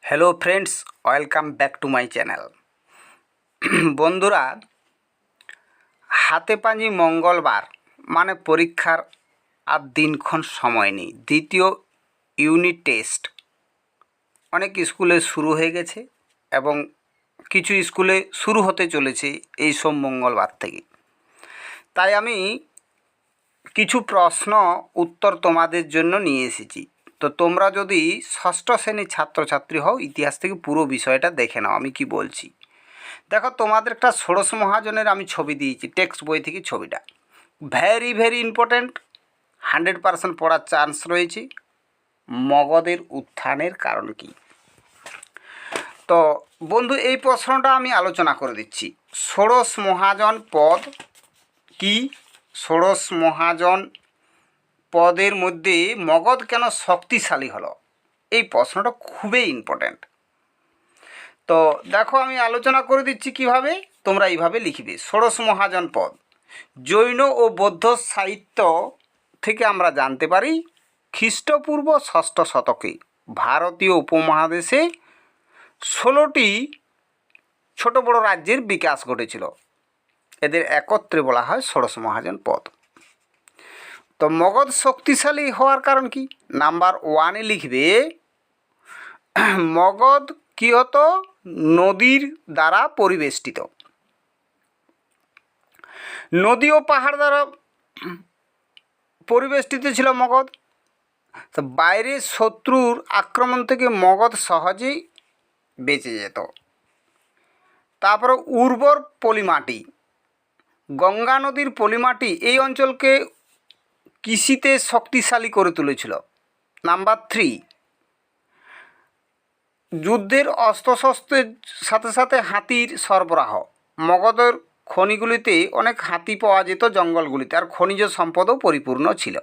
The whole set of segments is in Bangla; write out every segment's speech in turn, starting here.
Hello friends, welcome back to my channel. বন্ধুরা, হাতে পাঁজি মঙ্গলবার মানে পরীক্ষার আর দিনক্ষণ সময় নেই। দ্বিতীয় ইউনিট টেস্ট অনেক স্কুলে শুরু হয়ে গেছে এবং কিছু স্কুলে শুরু হতে চলেছে এই সোম মঙ্গলবার থেকে। তাই আমি কিছু প্রশ্ন উত্তর তোমাদের জন্য নিয়ে এসেছি। তো তোমরা যদি ষষ্ঠ শ্রেণীর ছাত্রছাত্রী হও, ইতিহাস থেকে পুরো বিষয়টা দেখে নাও আমি কি বলছি। দেখো, তোমাদের একটা ষোড়শ মহাজনের আমি ছবি দিয়েছি, টেক্সট বই থেকে ছবিটা। ভেরি ভেরি ইম্পর্ট্যান্ট, 100% পড়ার চান্স রয়েছে। মগধের উত্থানের কারণ কি? তো বন্ধু, এই প্রশ্নটা আমি আলোচনা করে দিচ্ছি। ষোড়শ মহাজন পদ কি? ষোড়শ মহাজন পদের মধ্যে মগধ কেন শক্তিশালী হলো? এই প্রশ্নটা খুবই ইম্পর্ট্যান্ট। তো দেখো, আমি আলোচনা করে দিচ্ছি কিভাবে। তোমরা এইভাবে লিখবে। ষোড়শ মহাজন পদ জৈন ও বৌদ্ধ সাহিত্য থেকে আমরা জানতে পারি খ্রিস্টপূর্ব ষষ্ঠ শতকে ভারতীয় উপমহাদেশে 16টি ছোট বড় রাজ্যের বিকাশ ঘটেছিল। এদের একত্রে বলা হয় ষোড়শ মহাজন পদ। তো মগধ শক্তিশালী হওয়ার কারণ কি? নাম্বার 1-এ লিখবে, মগধ কী হতো? নদীর দ্বারা পরিবেষ্টিত। নদী ও পাহাড় দ্বারা পরিবেষ্টিত ছিল মগধ। তো বাইরের শত্রুর আক্রমণ থেকে মগধ সহজেই বেঁচে যেত। তারপরে উর্বর পলিমাটি, গঙ্গা নদীর পলিমাটি এই অঞ্চলকে কৃষিতে শক্তিশালী করে তুলেছিল। নাম্বার 3, যুদ্ধের অস্ত্রশস্ত্রের সাথে সাথে হাতির সরবরাহ। মগধের খনিগুলিতে অনেক হাতি পাওয়া যেত জঙ্গলগুলিতে, আর খনিজ সম্পদও পরিপূর্ণ ছিল।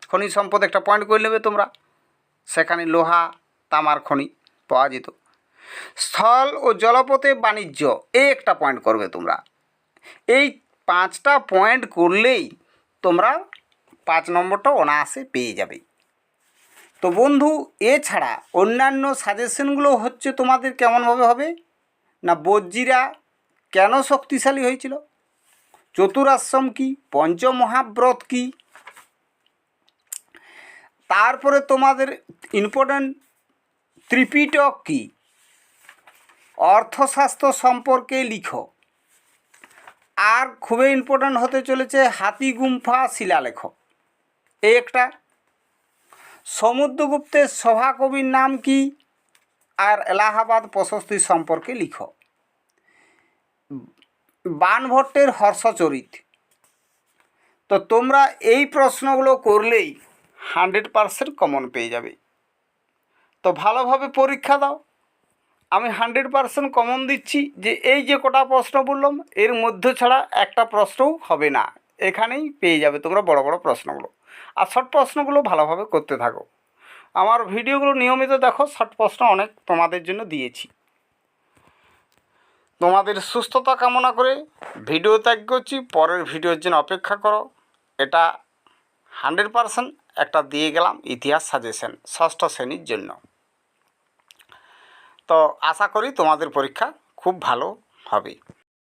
খনিজ সম্পদ একটা পয়েন্ট করে নেবে তোমরা, সেখানে লোহা তামার খনি পাওয়া যেত। স্থল ও জলপথে বাণিজ্য, এই একটা পয়েন্ট করবে তোমরা। এই 5টা পয়েন্ট করলেই তোমরা 5 নম্বরটা অনায়াসে পেয়ে যাবে। তো বন্ধু, এছাড়া অন্যান্য সাজেশনগুলো হচ্ছে তোমাদের কেমনভাবে হবে না, বজ্জিরা কেন শক্তিশালী হয়েছিল, চতুরাশ্রম কি, পঞ্চমহাব্রত কি, তারপরে তোমাদের ইম্পর্ট্যান্ট ত্রিপিটক কি, অর্থশাস্ত্র সম্পর্কে লিখো। আর খুবই ইম্পর্ট্যান্ট হতে চলেছে হাতিগুম্ফা শিলালেখ। এই একটা, সমুদ্রগুপ্তের সভাকবির নাম কি, আর এলাহাবাদ প্রশস্তি সম্পর্কে লিখো। বাণভট্টের হর্ষচরিত। তো তোমরা এই প্রশ্নগুলো করলেই 100% কমন পেয়ে যাবে। তো ভালোভাবে পরীক্ষা দাও। আমি 100% কমন দিচ্ছি যে এই যে কটা প্রশ্ন বললাম এর মধ্যে ছাড়া একটা প্রশ্নও হবে না, এখানেই পেয়ে যাবে তোমরা বড় বড় প্রশ্নগুলো। আর শর্ট প্রশ্নগুলো ভালোভাবে করতে থাকো। আমার ভিডিওগুলো নিয়মিত দেখো, শর্ট প্রশ্ন অনেক তোমাদের জন্য দিয়েছি। তোমাদের সুস্থতা কামনা করে ভিডিও ত্যাগ করছি। পরের ভিডিওর জন্য অপেক্ষা করো। এটা 100% একটা দিয়ে গেলাম ইতিহাস সাজেশন ষষ্ঠ শ্রেণীর জন্য। তো আশা করি তোমাদের পরীক্ষা খুব ভালো হবে।